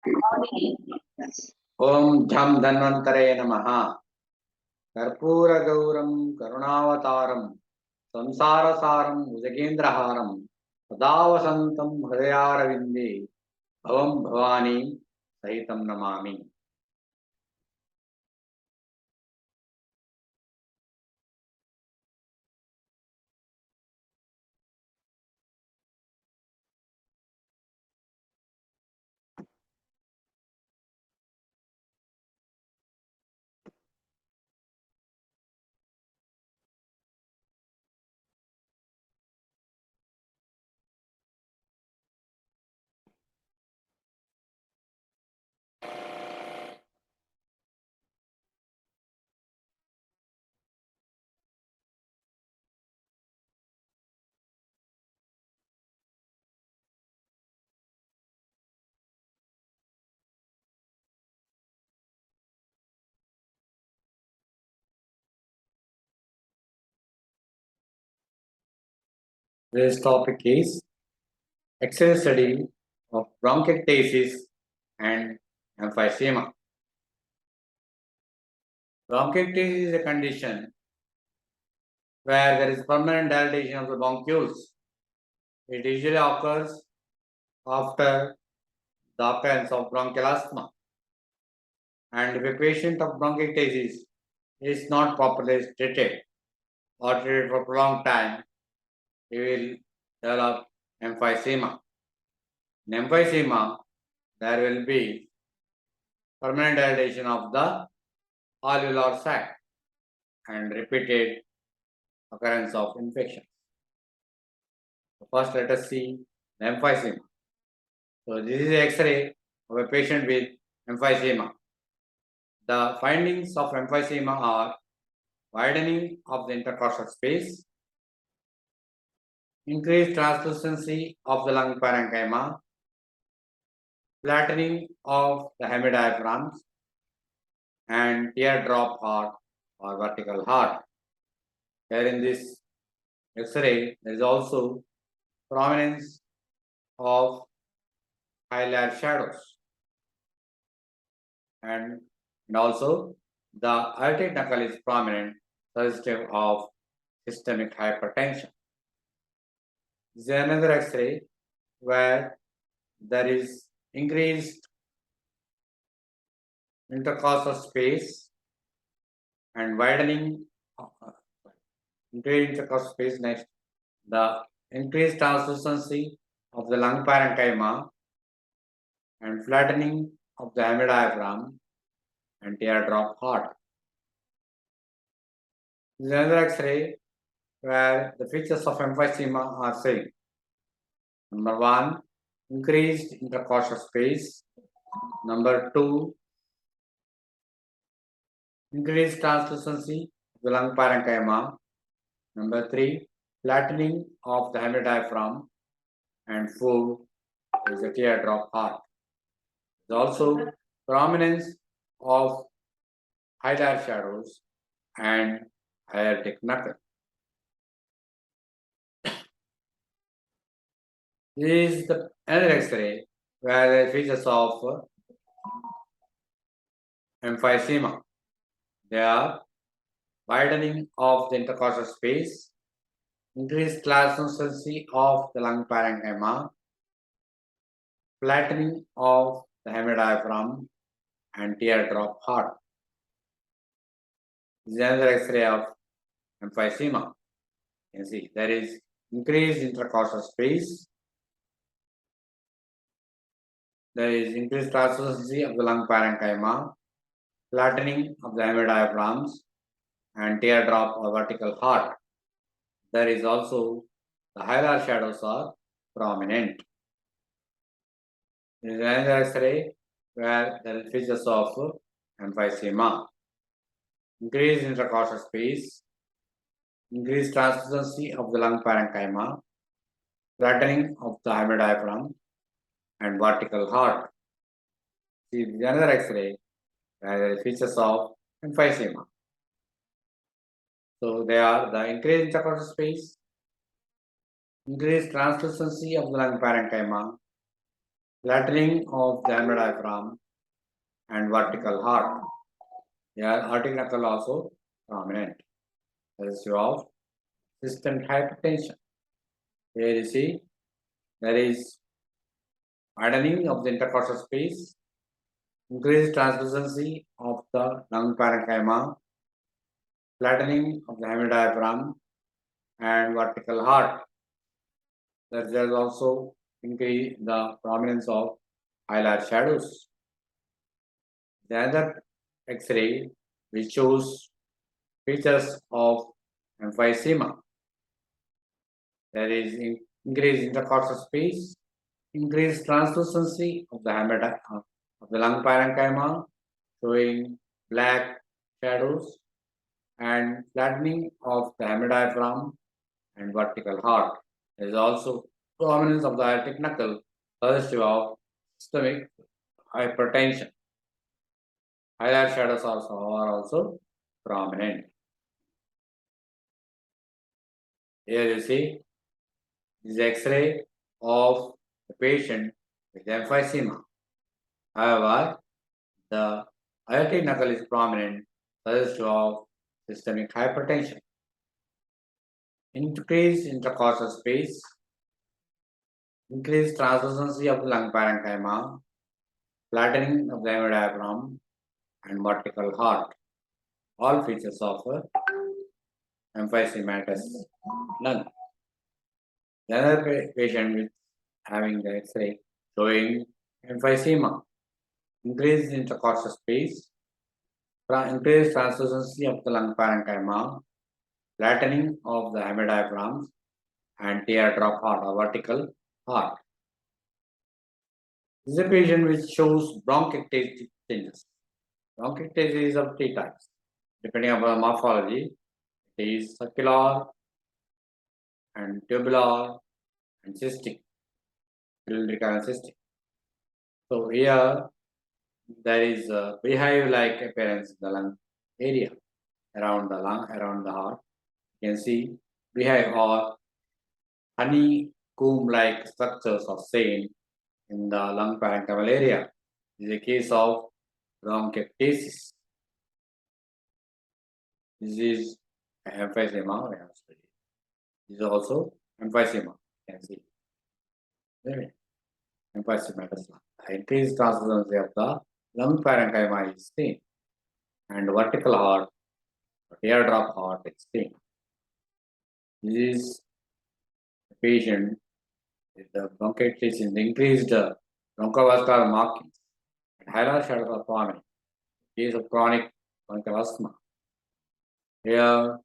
ओम झम धन्वंतरे नमः। कर्पूर गौरम करुणावतारम संसारसारम भुजगेन्द्रहारम सदा वसंतम हृदयारविंदे भवम Bhavani सहितम Namami. This topic is X-ray study of bronchiectasis and emphysema. Bronchiectasis is a condition where there is permanent dilatation of the bronchioles. It usually occurs after the occurrence of bronchial asthma. And if a patient of bronchiectasis is not properly treated or treated for a prolonged time, he will develop emphysema. In emphysema, there will be permanent dilatation of the alveolar sac and repeated occurrence of infection. So first, let us see the emphysema. So this is the X-ray of a patient with emphysema. The findings of emphysema are widening of the intercostal space, increased translucency of the lung parenchyma, flattening of the hemidiaphragms, and teardrop heart or vertical heart. Here in this X-ray, there is also prominence of hilar shadows, and also the aortic knuckle is prominent, suggestive of systemic hypertension. This is another X-ray where there is increased intercostal space and widening, increased intercostal space. Next, the increased translucency of the lung parenchyma and flattening of the hemidiaphragm and teardrop heart. This is another X-ray where the features of emphysema are seen. Number 1, increased intercostal space. Number 2, increased translucency of the lung parenchyma. Number 3, flattening of the hemidiaphragm. And 4 is the teardrop heart. There is also prominence of hilar shadows and aortic knuckle. This is the another X-ray where the features of emphysema. They are widening of the intercostal space, increased translucency of the lung parenchyma, flattening of the hemidiaphragm, and teardrop heart. This is another X-ray of emphysema. You can see there is increased intercostal space, there is increased translucency of the lung parenchyma, flattening of the hemidiaphragms, and teardrop or vertical heart. There is also the hilar shadows are prominent. There is another X-ray where there are features of emphysema. Increased intercostal space, increased translucency of the lung parenchyma, flattening of the hemidiaphragm, and vertical heart. See another X-ray where there are features of emphysema. So they are the increased intercostal space, increased translucency of the lung parenchyma, flattening of the diaphragm and vertical heart. Here, arctic knuckle also prominent. Issue of systemic hypertension. Here you see there is widening of the intercostal space, increased translucency of the lung parenchyma, flattening of the hemidiaphragm and vertical heart. There is also increase the prominence of hilar shadows. The other X-ray which shows features of emphysema. There is increased intercostal space, increased translucency of the lung parenchyma, showing black shadows, and flattening of the hemidiaphragm and vertical heart. There is also prominence of the aortic knuckle, suggestive of systemic hypertension. Highlight shadows are also prominent. Here you see this X-ray of the patient with emphysema. However, the aortic knuckle is prominent, suggestive of systemic hypertension. Increased intercostal space, increased translucency of the lung parenchyma, flattening of the hemidiaphragm, and vertical heart. All features of emphysematous lung. The other patient with having the X-ray showing emphysema, increased intercostal space, increased translucency of the lung parenchyma, flattening of the hemidiaphragm, and teardrop heart or vertical heart. This is a patient which shows bronchiectasis changes. Bronchiectasis is of three types. Depending upon morphology, it is circular and tubular and cystic, cylindrical and cystic. So here there is a beehive-like appearance in the lung area, around the lung, around the heart. You can see beehive or honeycomb-like structures are seen in the lung parenchymal area. This is a case of bronchiectasis. This is emphysema. This is also emphysema. You can see. Emphysematous lung. Increased translucency of the lung parenchyma is seen, and vertical heart, teardrop heart is seen. This is a patient with the bronchiectasis in the increased bronchovascular markings and hilar shadows are forming. Case of chronic bronchial asthma. Here,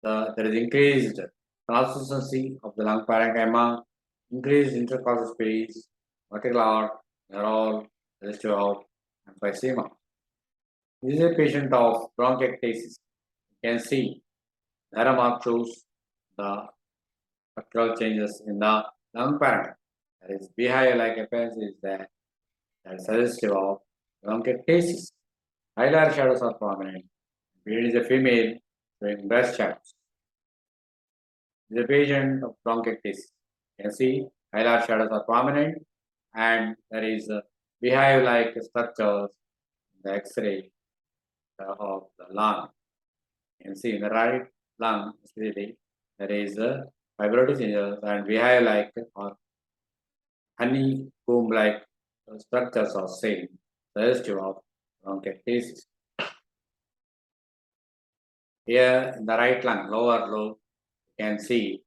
there is increased translucency of the lung parenchyma, increased intercostal space, vertical heart, they are all suggestive of emphysema. This is a patient of bronchiectasis. You can see the arrow mark shows the structural changes in the lung parenchyma. There is beehive-like appearance is there. That is suggestive of bronchiectasis. Hilar shadows are prominent. It is a female showing breast shadows. This is a patient of bronchiectasis. You can see hilar shadows are prominent and there is a beehive-like structures in the X-ray of the lung. You can see in the right lung, especially, there is a fibrotic changes and beehive-like or honeycomb-like structures are seen, suggestive of bronchiectasis. Here in the right lung, lower lobe, you can see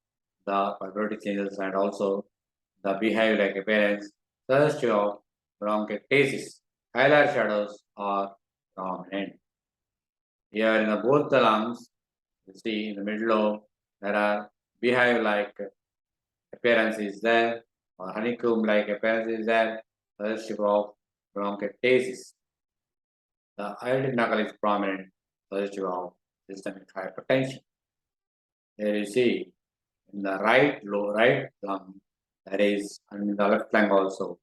the fibrotic changes and also the beehive-like appearance, suggestive of bronchiectasis. Hilar shadows are prominent. Here in both the lungs, you see in the middle lobe, there are beehive-like appearances there, or honeycomb-like appearances there, suggestive of bronchiectasis. The aortic knuckle is prominent, suggestive of systemic hypertension. Here you see in the right lung, there is, and in the left lung also,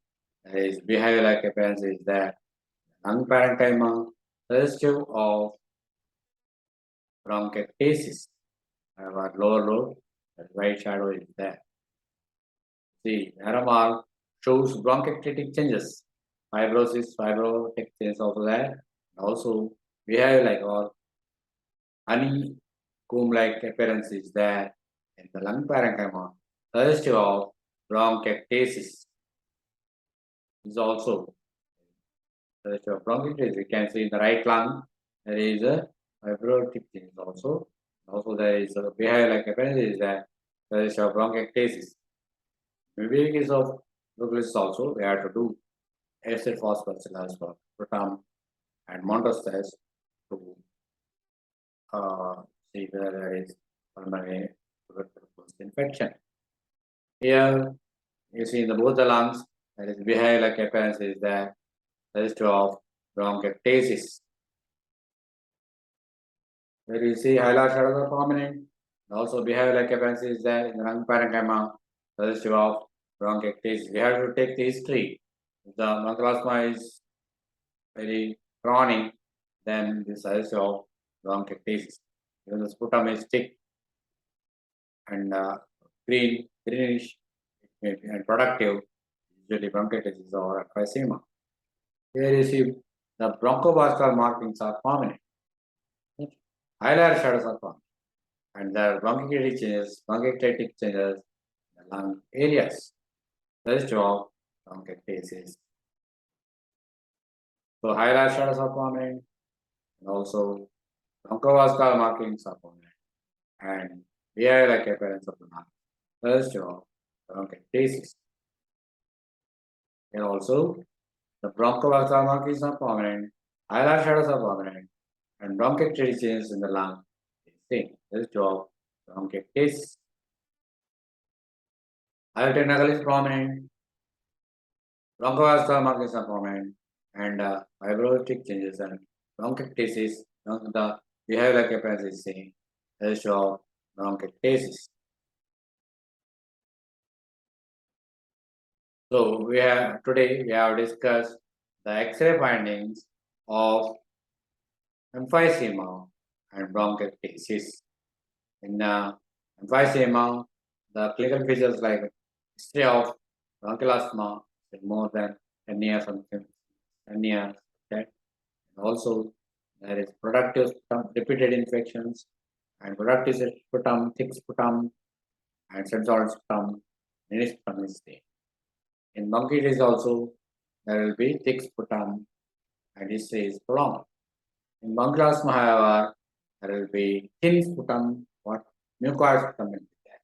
there is beehive-like appearances there. Lung parenchyma, suggestive of bronchiectasis. However, lower lobe, the white shadow is there. See, arrow mark shows bronchiectatic changes, fibrosis, fibrotic changes also there. Also, we have like our honeycomb-like appearance is there in the lung parenchyma, suggestive of bronchiectasis. Is also suggestive of bronchiectasis. You can see in the right lung there is a fibrotic change also. Also, there is a behavior-like appearance is there suggestive of bronchiectasis. Maybe in case of tuberculosis also, we have to do acid phosphorus for protam and montostase to see whether there is pulmonary tuberculosis infection. Here, you see in the both the lungs, there is behavior-like appearance is there, suggestive of bronchiectasis. Where you see hilar shadows are prominent, also behavior-like appearance is there in the lung parenchyma, suggestive of bronchiectasis. We have to take the history. If the bronchoasthma is very chronic, then this suggestive of bronchiectasis. Even the sputum is thick and greenish, and productive, usually bronchiectasis or emphysema. Here you see the bronchovascular markings are prominent. Hilar shadows are prominent. And there are bronchiectatic changes in the lung areas. Suggestive of bronchiectasis. So hilar shadows are prominent, and also bronchovascular markings are prominent, and behavior-like appearance of the lung, suggestive of bronchiectasis. And also the bronchovascular markings are prominent, hilar shadows are prominent, and bronchiectatic changes in the lung is seen, suggestive of bronchiectasis. Hilar is prominent, bronchovascular markings are prominent, and fibrotic changes and bronchiectasis, the behavior-like appearance is seen, suggestive of bronchiectasis. So today we have discussed the X-ray findings of emphysema and bronchiectasis. In emphysema, the clinical features like history of bronchial asthma more than 10 years, 10 years. Okay? And also, there is productive repeated infections and productive sputum, thick sputum, and central sputum, many sputum is there. In bronchitis also, there will be thick sputum and history is prolonged. In bronchial asthma, however, there will be thin sputum, mucoid sputum will be there.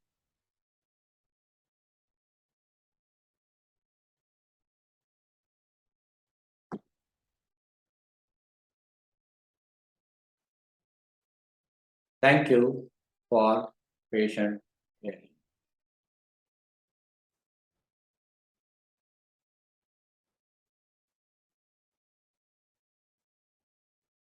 Thank you for patient hearing.